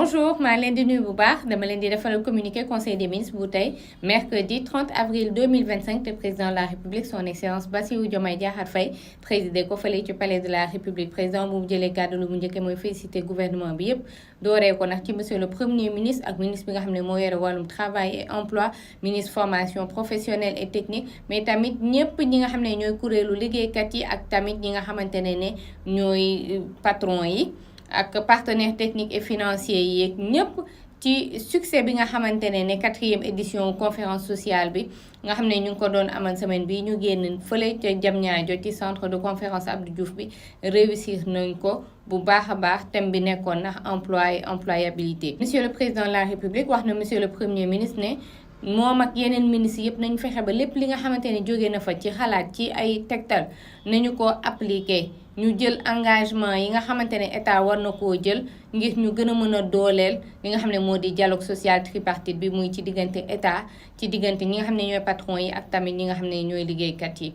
Bonjour, maa ngi leen di nuyu bu baax dama leen di defal communiqué conseil des ministres bu tey mercredi 30 avril 2025 le président de la république son excellence Bassirou Diomaye Diakhar Faye présidé ko fële ci palais de la république président bu mu jëlee kàddu lu mu njëkkee mooy félicité gouvernement bi yépp dooree ko nag ci monsieur le premier ministre ak ministre bi nga xam ne moo yore wàllum travail et emploi ministre formation professionnelle et technique mais tamit ñëpp ñi nga xam ne ñooy kuréelu liggéeykat yi ak tamit ñi nga xamante ne ñooy patron yi ak partenaires techniques et financiers yi ñëpp ci succès bi nga xamante ne 4e édition conférence sociale bi nga xam ne ñu ngi ko doon amal semaine bi ñu génn fële ca Diamniadio ci centre de conférence Abdou Diouf bi réussir nañ ko bu baax a baax thème bi nekkoon ndax emploi et employabilité. Monsieur le président de la république wax na monsieur le premier ministre ne moom ak yeneen ministres yëpp nañu fexe ba lépp li nga xamante ne jóge na fa ci xalaat ci ay tegtal nañu ko appliquer. ñu jël engagement yi nga xamante ne état war na koo jël ngir ñu gën a mën a dooleel li nga xam ne moo di dialogue social tripartite bi muy ci diggante état ci diggante ñi nga xam ne ñooy patron yi ak tamit ñi nga xam ne ñooy liggéeykat yi.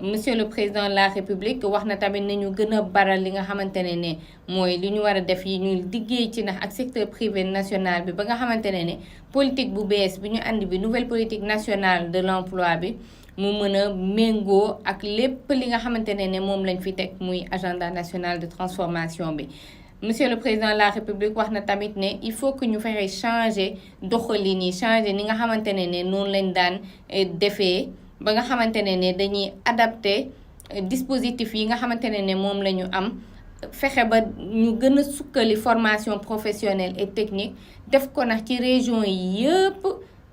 Monsieur le président de la république wax na tamit nañu gën a baral li nga xamante ne mooy li ñu war a def yi ñu liggéey ci ndax ak secteur privé national bi ba nga xamante ne politique bu bees bi ñu andi bi nouvelle politique nationale de l'emploi bi mu mën a méngoo ak lépp li nga xamante ne moom lañ fi teg muy agenda national de transformation bi. Monsieur le président de la république wax na tamit ne il faut que ñu fexe changer doxalin yi changer ni nga xamante ne noonu lañ daan defee ba nga xamante ne dañuy adapter dispositif yi nga xamante ne moom la ñu am fexe ba ñu gën a sukkali formation professionnelle et technique def ko nag ci région yi yëpp.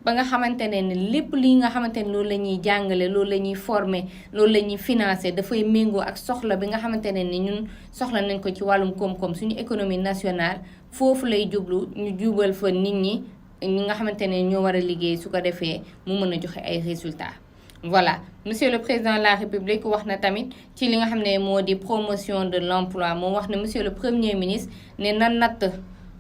ba nga xamante ne lépp li nga xamante ne loolu la ñuy jàngale loolu la ñuy former loolu la ñuy financer dafay méngoo ak soxla bi nga xamante ne ñun soxla nañ ko ci wàllum koom-koom suñu économie nationale foofu lay jublu ñu jubal fa nit ñi nga xamante ne ñoo war a liggéey su ko defee mu mën a joxe ay résultats. Voilà monsieur le président de la république wax na tamit ci li nga xam ne moo di promotion de l'emploi moo wax ne monsieur le premier ministre ne na natt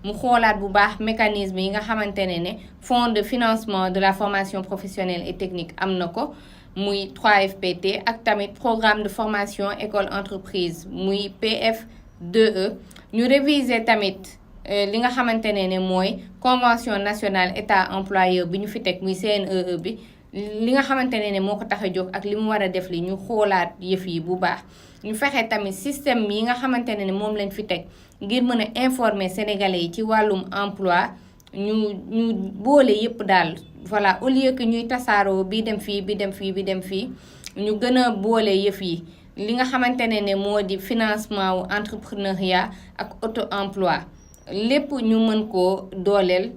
mu xoolaat bu baax mécanisme yi nga xamante ne fonds de financement de la formation professionnelle et technique am na ko muy 3FPT ak tamit programme de formation école entreprise muy PF2E ñu réviser tamit li nga xamante ne mooy convention nationale état employeur bi ñu fi teg muy CNEE bi li nga xamante ne moo ko tax a jóg ak li mu war a def li ñu xoolaat yëf yi bu baax ñu fexe tamit système yi nga xamante ne moom lañ fi teg ngir mën a informer sénégalais yi ci wàllum emploi ñu boole yëpp daal voilà au lieu que ñuy tasaaroo bi dem fii bi dem fii bi dem fii ñu gën a boole yëf yi li nga xamante ne moo di financement wu entrepreneuriat ak auto emploi lépp ñu mën koo dooleel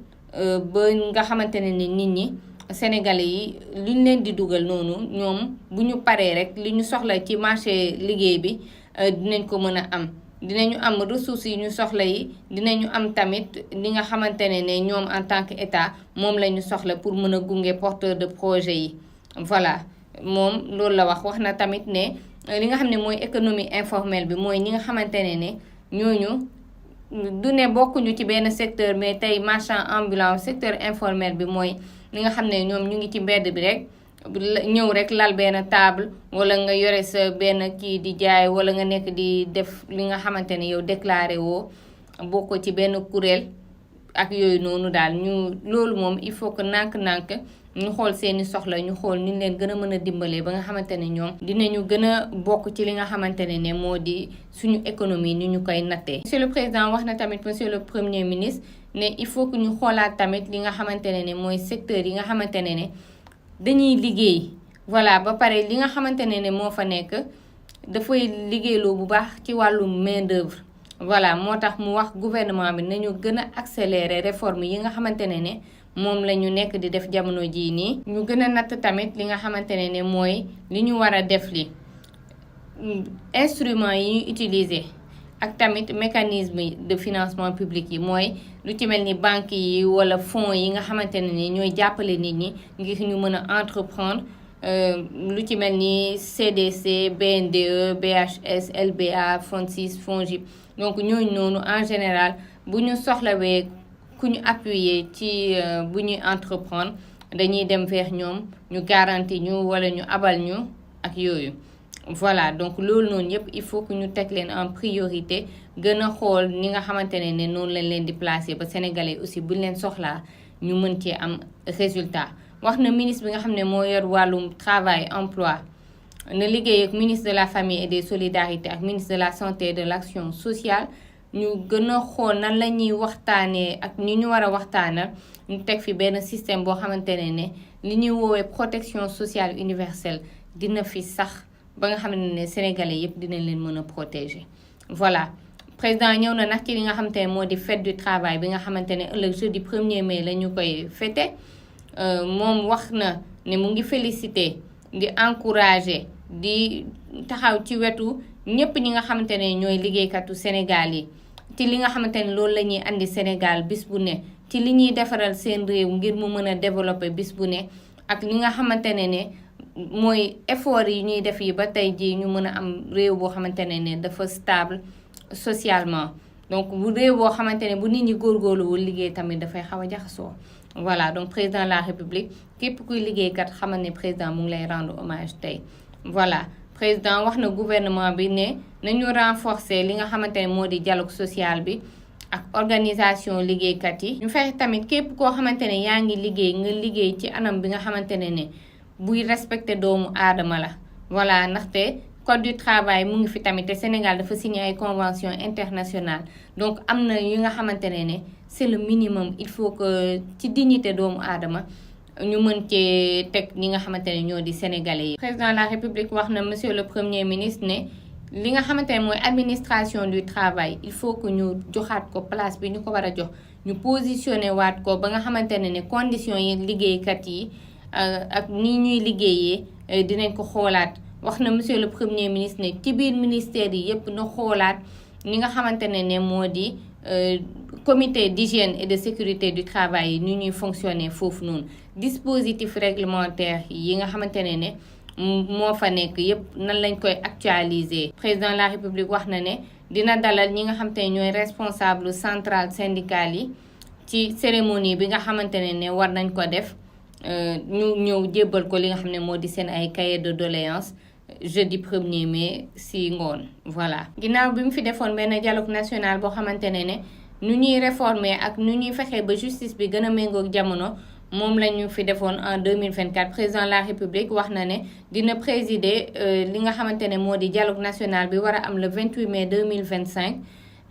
ba nga xamante ne nit ñi sénégalais yi li ñu leen di dugal noonu ñoom bu ñu paree rek li ñu soxla ci marché liggéey bi dinañ ko mën a am dinañu am ressources yi ñu soxla yi dinañu am tamit li nga xamante ne ñoom en tant que état moom la ñu soxla pour mën a gunge porteur de projet yi. Voilà moom loolu la wax na tamit ne li nga xam ne mooy économie informelle bi mooy ñi nga xamante ne ñooñu du ne bokkuñu ci benn secteur mais tey marchand ambulant secteur informel bi mooy li nga xam ne ñoom ñu ngi ci mbedd bi rek ñëw rek lal benn table wala nga yore sa benn kii di jaay wala nga nekk di def li nga xamante ne yow déclaré woo bokk ci benn kuréel ak yooyu noonu daal ñu loolu moom il faut que nànk-nànk ñu xool seeni soxla ñu xool ni leen gën a mën a dimbalee ba nga xamante ne ñoom dinañu gën a bokk ci li nga xamante ne moo di suñu économie ni ñu koy nattee. Monsieur le président wax na tamit monsieur le premier ministre ne il faut que ñu xoolaat tamit li nga xamante ne mooy secteur yi nga xamante ne dañuy liggéey voilà ba pare li nga xamante ne moo fa nekk dafay liggéeyloo bu baax ci wàllum main d'œuvre. Voilà moo tax mu wax gouvernement bi nañu gën a accélérer réforme yi nga xamante ne moom la ñu nekk di def jamono jii nii. ñu gën a natt tamit li nga xamante ne mooy li ñu war a def li instrument yi ñu utiliser ak tamit mécanisme de financement public yi mooy lu ci mel ni banque yi wala fonds yi nga xamante ne ñooy jàppale nit ñi ngir ñu mën a entreprendre lu ci mel ni CDC BNDE BHS LBA FONSIS FONGIP donc ñooñu noonu en général bu ñu soxlawee ku ñu appuyer ci bu ñuy entreprendre dañuy dem vers ñoom ñu garantie ñu wala ñu abal ñu ak yooyu. voilà donc loolu noonu yëpp il faut que ñu teg leen en priorité gën a xool ni nga xamante ne noonu lañ leen di placer ba sénégalais aussi buñ leen soxlaa ñu mën cee am résultat. wax na ministre bi nga xam ne moo yor wàllum travail emploi na liggéey ak ministre de la famille et des solidarités ak ministre de la santé et de l'action sociale ñu gën a xool nan la ñuy waxtaanee ak ñi ñu war a waxtaanal ñu teg fi benn système boo xamante ne li ñuy woowee protection sociale universelle dina fi sax ba nga xam ne sénégalais yépp dinañ leen mën a protéger. voilà président ñëw na nag ci li nga xamante ne moo di fête du travail bi nga xamante ne ëllëg jeudi 1er mai la ñu koy fêter moom wax na ne mu ngi féliciter di encourager di taxaw ci wetu ñëpp ñi nga xamante ne ñooy liggéeykatu Sénégal yi ci li nga xamante ne loolu la ñuy andi Sénégal bis bu ne ci li ñuy defaral seen réew ngir mu mën a développer bis bu ne ak li nga xamante ne mooy effort yi ñuy def yi ba tey jii ñu mën a am réew boo xamante ne dafa stable socialement donc bu réew boo xamante ne bu nit ñi góorgóorluwul liggéey tamit dafay xaw a jaxasoo. voilà donc président de la république képp kuy liggéeykat xamal ne président mu ngi lay rendre hommage tey. voilà président wax na gouvernement bi ne nañu renforcer li nga xamante ne moo di dialogue social bi ak organisation liggéeykat yi. ñu fexe tamit képp koo xamante ne yaa ngi liggéey nga liggéey ci anam bi nga xamante ne buy respecter doomu aadama la. voilà ndaxte code du travail mu ngi fi tamit te Sénégal dafa signé ay convention internationale donc am na yi nga xamante ne c'est le minimum il faut que ci dignité doomu aadama ñu mën cee teg ñi nga xamante ne ñoo di sénégalais yi. président de la république wax na monsieur le premier ministre ne li nga xamante ne mooy administration du travail il faut que ñu joxaat ko place bi ñu ko war a jox ñu positionné waat ko ba nga xamante ne conditions yi liggéeykat yi ak ni ñuy liggéeyee dinañ ko xoolaat. wax na monsieur le premier ministre ne ci biir ministère yi yépp na xoolaat ñi nga xamante ne moo di comité d'hygiène et de sécurité du travail yi ni ñuy fonctionner foofu noonu dispositif réglementaire yi nga xamante ne moo fa nekk yépp nan lañ koy actualiser. président de la république wax na ne dina dalal ñi nga xamante ne ñooy responsable centrale syndicale yi ci cérémonie bi nga xamante ne war nañ ko def ñu ñëw jébbal ko li nga xam ne moo di seen ay cahier de doléances jeudi 1er mai si ngoon. voilà ginnaaw bi mu fi defoon benn dialogue national boo xamante ne nu ñuy réformer ak nu ñuy fexee ba justice bi gën a méngoog jamono moom la ñu fi defoon en 2024 président de la république wax na ne dina présider li nga xamante ne moo di dialogue national bi war a am le 28 mai 2025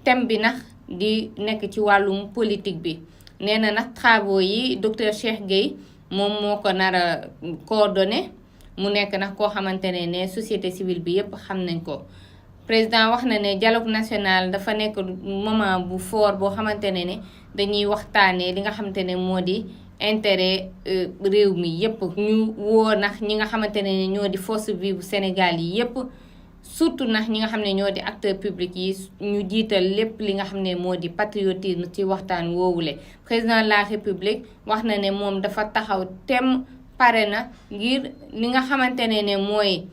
thème bi nag di nekk ci wàllum politique bi. nee na nag travaux yi docteur Cheikh Gueye moom moo ko nar a coordonné mu nekk nag koo xamante ne société civile bi yépp xam nañ ko. président wax na ne dialogue national dafa nekk moment bu fort boo xamante ne dañuy waxtaanee li nga xamante ne moo di intérêt réew mi yépp. ñu woo nag ñi nga xamante ne ñoo di force vive Sénégal yi yépp surtout nag ñi nga xam ne ñoo di acteurs publics yi ñu jiital lépp li nga xam ne moo di patriotisme ci waxtaan woowule. président de la république wax na ne moom dafa taxaw tem pare na ngir li nga xamante ne mooy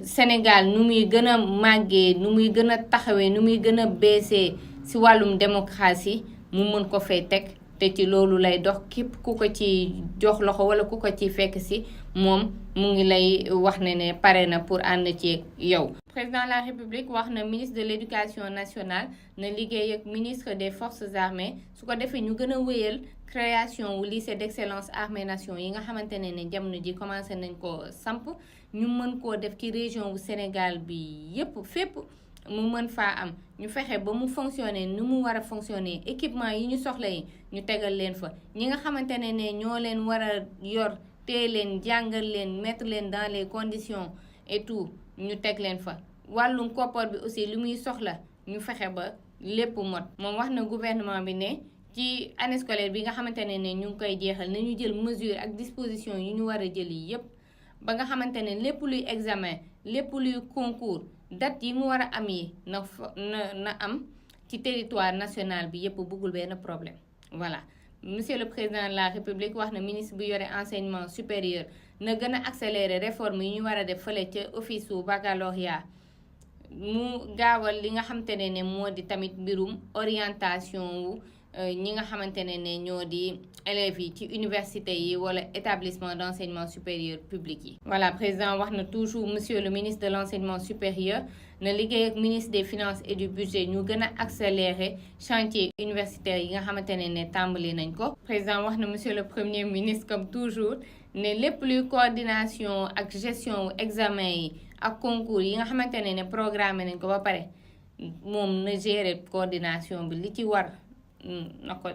Sénégal nu muy gën a màggee nu muy gën a taxawee nu muy gën a beesee ci wàllum démocratie mu mën ko fay teg te ci loolu lay dox képp ku ko ci jox loxo wala ku ko ci fekk ci moom mu ngi lay wax ne pare na pour ànd ci yow. président de la république wax na ministre de l'éducation nationale na liggéey ak ministre des forces armées su ko defee ñu gën a wéyal création wu lycée d'excellence armée nation yi nga xamante ne jamono ji commencé nañ ko samp ñu mën koo def ci région wu Sénégal bi yépp fépp mu mën faa am ñu fexe ba mu fonctionner ni mu war a fonctionner équipement yi ñu soxla yi ñu tegal leen fa ñi nga xamante ne ñoo leen war a yor téye leen jàngal leen mettre leen dans les conditions et tout ñu teg leen fa. wàllum koppar bi aussi li muy soxla ñu fexe ba lépp mot. moom wax na gouvernement bi ne ci année scolaire bi nga xamante ne ñu ngi koy jeexal nañu jël mesure ak disposition yi ñu war a jël yi yépp ba nga xamante ne lépp luy examen lépp luy concours date yi mu war a am yi na am ci territoire national bi yépp bëggul benn problème. voilà monsieur le président de la république wax na ministre bu yore enseignement supérieur na gën a accélérer réforme yi ñu war a def fële ca office su baccalauréat mu gaawal li nga xamante ne moo di tamit mbirum orientation wu ñi nga xamante ne ñoo di élèves yi ci université yi wala établissement d'enseignement supérieur public yi. voilà président wax na toujours monsieur le ministre de l'enseignement supérieur na liggéey ak ministre des finances et du budget ñu gën a accélérer chantier universitaire yi nga xamante ne tàmbali nañ ko. président wax na monsieur le premier ministre comme toujours ne lépp luy coordination ak gestion examen yi ak concours yi nga xamante ne programmé nañ ko ba pare moom na gérer coordination bi li ci war na ko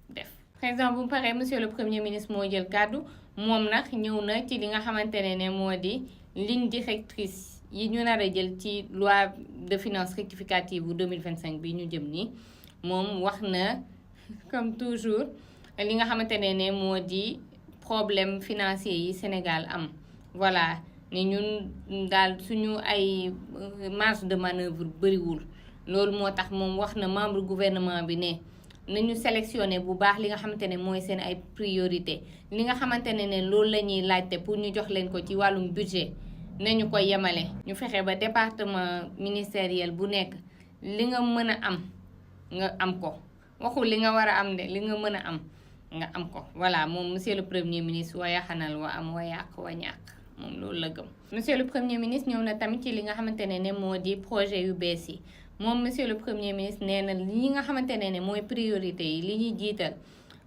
def. président bu paree monsieur le premier ministre moo jël kàddu moom nag ñëw na ci li nga xamante ne moo di ligne directrice yi ñu nar a jël ci loi de finances rectificative bu 2025 bi ñu jëm nii moom wax na comme toujours li nga xamante ne moo di problème financier yi Sénégal am. voilà ne ñun daal suñu ay marge de manœuvre bëriwul loolu moo tax moom wax na membre gouvernement bi ne nañu sélectionné bu baax li nga xamante ne mooy seen ay priorité li nga xamante ne loolu la ñuy laajte pour ñu jox leen ko ci wàllum budget nañu ko yemale. ñu fexe ba département ministériel bu nekk li nga mën a am nga am ko waxul li nga war a am de li nga mën a am nga am ko. voilà moom monsieur le premier ministre wa yaxanal wa am wa yàq wa ñàkk moom loolu la gëm. monsieur le premier ministre ñëw na tamit ci li nga xamante ne moo di projet yu bees yi. moom monsieur le premier ministre nee na li nga xamante ne mooy priorité yi li ñuy jiital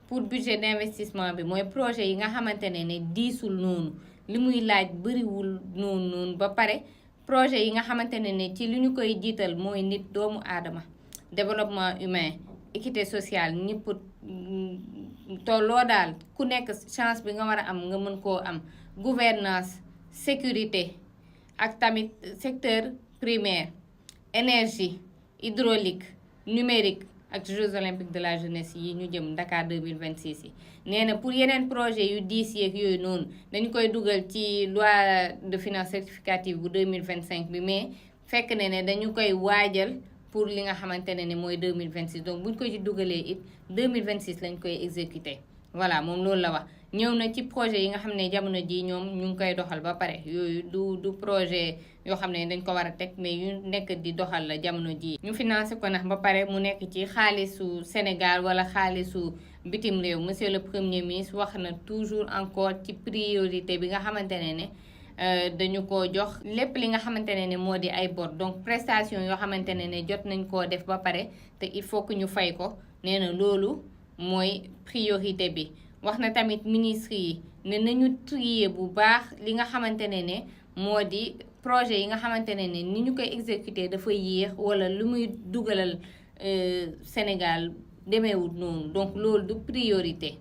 pour budget d'investissement bi mooy projet yi nga xamante ne diisul noonu li muy laaj bëriwul noonu ba pare projet yi nga xamante ne ci li ñu koy jiital mooy nit doomu aadama développement humain équité sociale ñëpp tolloo daal ku nekk chance bi nga war a am nga mën koo am gouvernance sécurité ak tamit secteur primaire énergie hydraulique numérique ak Jeux olympiques de la jeunesse yi ñu jëm Dakar 2026 yi. nee na pour yeneen projet yu 10 yeeg yooyu noonu dañu koy dugal ci loi de finances rectificative bu 2025 bi mais fekk ne dañu koy waajal pour li nga xamante ne mooy 2026 donc buñ ko ci dugalee it 2026 lañ koy exécuter. voilà moom loolu la wax ñëw na ci projet yi nga xam ne jamono ji ñoom ñu ngi koy doxal ba pare yooyu du projet yoo xam ne dañ ko war a teg mais yu nekk di doxal la jamono ji ñu financé ko nag ba pare mu nekk ci xaalisu Sénégal wala xaalisu bitim réew. monsieur le premier ministre wax na toujours encore ci priorité bi nga xamante ne dañu ko jox lépp li nga xamante ne moo di ay bor donc prestation yoo xamante ne jot nañ koo def ba pare te il faut que ñu fay ko nee na loolu mooy priorité bi. wax na tamit ministre yi ne nañu trier bu baax li nga xamante ne moo di projet yi nga xamante ne ni ñu koy exécuter dafa yéex wala lu muy dugalal Sénégal demeewul noonu donc loolu du priorité.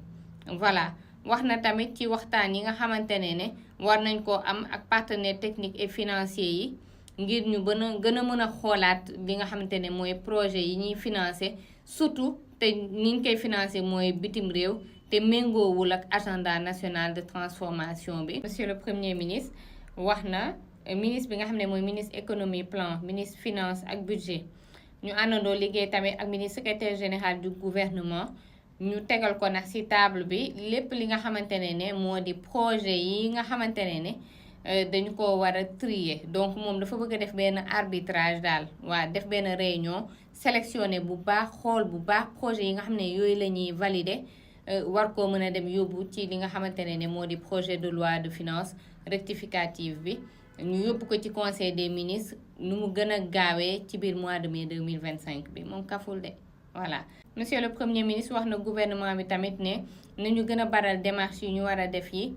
voilà wax na tamit ci waxtaan yi nga xamante ne war nañ koo am ak partenaires techniques et financiers yi ngir ñu gën a mën a xoolaat li nga xamante ne mooy projet yi ñuy financer surtout te ni ñu koy financer mooy bitim réew te méngoowul ak agenda national de transformation bi. monsieur le premier ministre wax na ministre bi nga xam ne mooy ministre économie plan ministre finance ak budget ñu àndandoo liggéey tamit ak ministre secrétaire général du gouvernement ñu tegal ko nag ci table bi lépp li nga xamante ne moo di projet yi nga xamante ne dañu ko war a trier donc moom dafa bëgg a def benn arbitrage daal waa def benn réunion sélectionner bu baax xool bu baax projet yi nga xam ne yooyu la ñuy valider war koo mën a dem yóbbu ci li nga xamante ne moo di projet de loi de finances rectificative bi ñu yóbbu ko ci conseil des ministres nu mu gën a gaawee ci biir mois de mai 2025 bi moom kaful de. voilà monsieur le premier ministre wax na gouvernement bi tamit ne nañu gën a baral démarche yi ñu war a def yi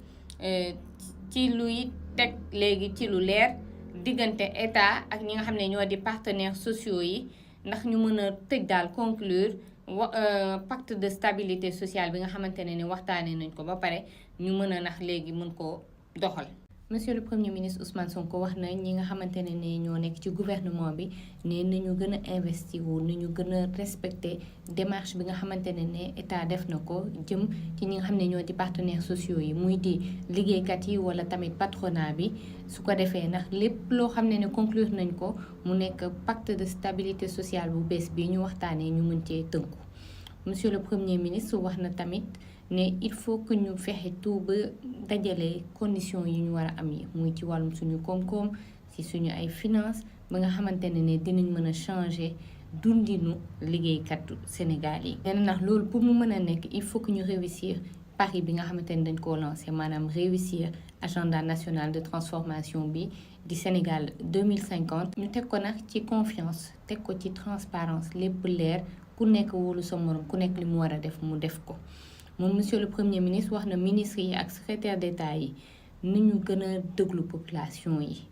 ci luy teg léegi ci lu leer diggante état ak ñi nga xam ne ñoo di partenaires sociaux yi ndax ñu mën a tëj daal conclure pacte de stabilité sociale bi nga xamante ne waxtaanee nañ ko ba pare ñu mën a nax léegi mën ko doxal. monsieur le premier ministre Ousmane Sonko wax na ñi nga xamante ne ñoo nekk ci gouvernement bi ne nañu gën a investir wu nañu gën a respecter démarche bi nga xamante ne état def na ko jëm ci ñi nga xam ne ñoo di partenaires sociaux yi muy di liggéeykat yi wala tamit patronat bi su ko defee ndax lépp loo xam ne conclure nañ ko mu nekk pacte de stabilité sociale bu bees bi ñu waxtaanee ñu mën cee tënku. monsieur le premier ministre wax na tamit ne il faut que ñu fexe tout ba dajale conditions yi ñu war a am yi muy ci wàllum suñu koom-koom ci suñu ay finance ba nga xamante ne dinañ mën a changer dundinu liggéeykatu Sénégal yi. nee na ndax loolu pour mu mën a nekk il faut que ñu réussir pari bi nga xamante ne dañ koo lancé maanaam réussir agenda national de transformation bi di Sénégal 2050. ñu teg ko nag ci confiance teg ko ci transparence lépp leer ku nekk wóolu sa morom ku nekk li mu war a def mu def ko moom monsieur le premier ministre wax na ministre yi ak secrétaire d'État yi ni ñu gën a déglu population yi.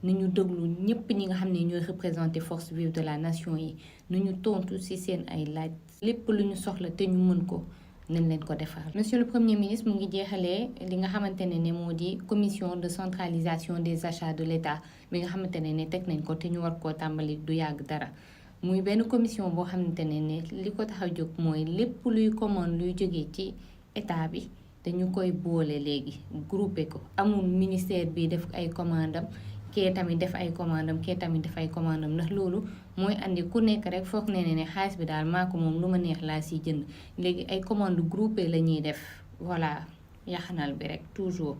ni ñu déglu ñëpp ñi nga xam ne ñooy représenter force vive de la nation yi ni ñu tontu ci seen ay laaj lépp lu ñu soxla te ñu mën ko nañ leen ko defar. monsieur le premier ministre mu ngi jeexalee li nga xamante ne moo di commission de centralisation des achats de l'État bi nga xamante ne teg nañ ko te ñu war koo tàmbali du yàgg dara muy benn commission boo xamante ne li ko tax a jóg mooy lépp luy commande luy jógee ci état bi dañu koy boole léegi groupé ko amul ministère bi def ay commandam kee tamit def ay commandam kee tamit def ay commandam ndax loolu mooy andi ku nekk rek foog ne xaalis bi daal maa ko moom lu ma neex laa siy jënd léegi ay commande groupée la ñuy def voilà yaxanal bi rek toujours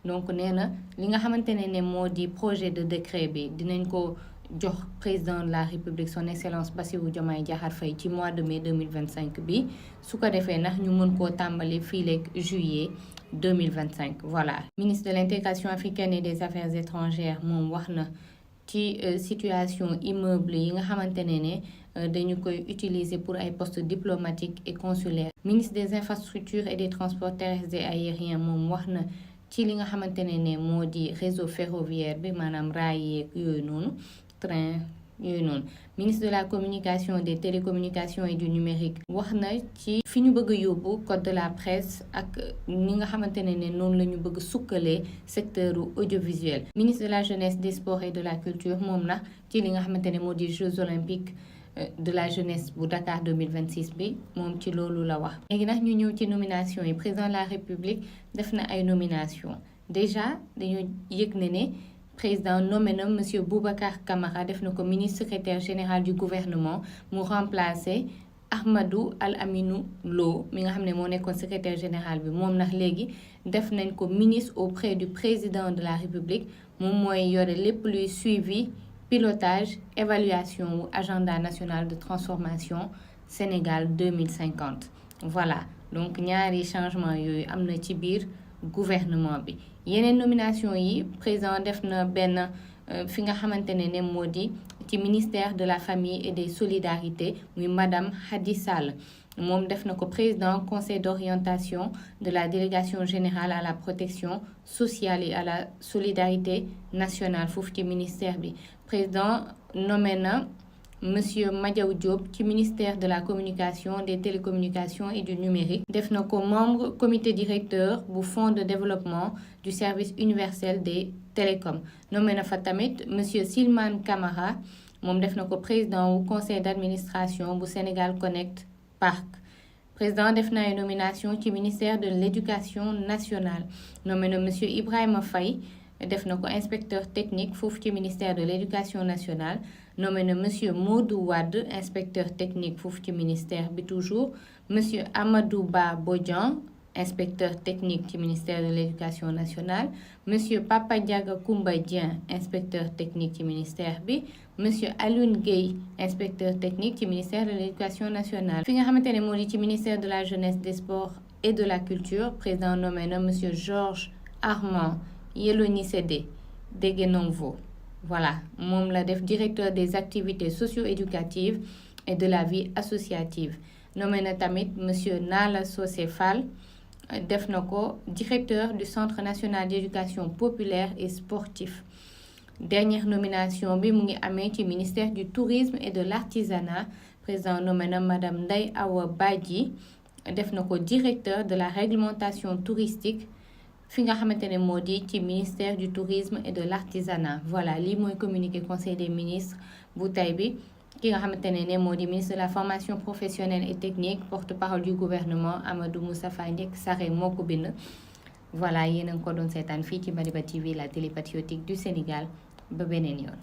donc nee na li nga xamante ne moo di projet de décret bi dinañ ko jox président de la république son excellence Bassirou Diomaye Diakhar Faye ci mois de mai 2025 bi su ko defee ndax ñu mën koo tàmbali fii leeg juillet 2025 voilà. ministre de l'intégration africaine et des affaires étrangères moom wax na ci situation immeuble yi nga xamante ne dañu koy utiliser pour ay postes diplomatiques et consulaires. ministre des infrastructures et des transports terrestres et aériens moom wax na ci li nga xamante ne moo di réseau ferroviaire bi maanaam raay yeeg yooyu noonu train yooyu noonu. ministre de la communication des télécommunications et du numérique wax na ci fi ñu bëgg a yóbbu code de la presse ak ni nga xamante ne noonu la ñu bëgg sukkalee secteur audiovisuel. ministre de la jeunesse des sports et de la culture moom na ci li nga xamante ne moo di Jeux olympiques de la jeunesse bu Dakar 2026 bi moom ci loolu la wax. léegi nag ñu ñëw ci nomination yi président de la république def na ay nomination déjà dañoo yëg ne président nommé na monsieur Boubacar Camara def na ko ministre secrétaire général du gouvernement mu remplacer Ahmadou Al Aminou Lo mi nga xam ne moo nekkoon secrétaire général bi moom nag léegi def nañ ko ministre auprès du président de la république moom mooy yore lépp luy suivi pilotage évaluation wu agenda national de transformation Sénégal 2050 voilà donc ñaari changement yooyu am na ci biir gouvernement bi. yeneen nomination yi président def na benn fi nga xamante ne moo di ci ministère de la famille et des solidarités muy madame Hadi Sall moom def na ko président conseil d'orientation de la délégation générale à la protection sociale et à la solidarité nationale foofu ci ministère bi. président nommé na monsieur Madiaw Diop ci ministère de la communication des télécommunications et du numérique def na ko membre comité directeur bu fonds de développement du service universel des télécoms. nommé na fa tamit monsieur Silman Camara moom def na ko président wu conseil d'administration bu Sénégal Connect Park. président def na ay nomination ci ministère de l'éducation nationale. nommé na monsieur Ibrahima Faye def na ko inspecteur technique foofu ci ministère de l'éducation nationale. nommé na monsieur Modou Wade inspecteur technique foofu ci ministère bi toujours. monsieur Amadou Ba Bodian inspecteur technique ci ministère de l'éducation nationale. monsieur Papa Diaga Koumba Dieng inspecteur technique ci ministère bi. monsieur Alioune Gueye inspecteur technique ci ministère de l'éducation nationale. fi nga xamante ne moo di ci ministère de la jeunesse des sports et de la culture président nommé na monsieur Georges Armand Yeloni-Sédé Deguenonvo voilà moom la def directeur des activités socio-éducatives et de la vie associative. nommé na tamit monsieur Nala Socé Fall def na ko directeur du centre national d'éducation populaire et sportif. dernière nomination bi mu ngi amee ci ministère du tourisme et de l'artisanat président nommé na madame Ndeye Awa Badji def na ko directeur de la réglementation touristique fi nga xamante ne moo di ci ministère du tourisme et de l'artisanat. voilà lii mooy communiqué conseil des ministres bu tey bi ki nga xamante ne moo di ministre de la formation professionnelle et technique porte-parole du gouvernement Amadou Moustapha Ndiek Sarré moo ko bind. voilà yéen a ngi ko doon seetaan fii ci Madiba TV la télé patriotique du Sénégal ba beneen yoon.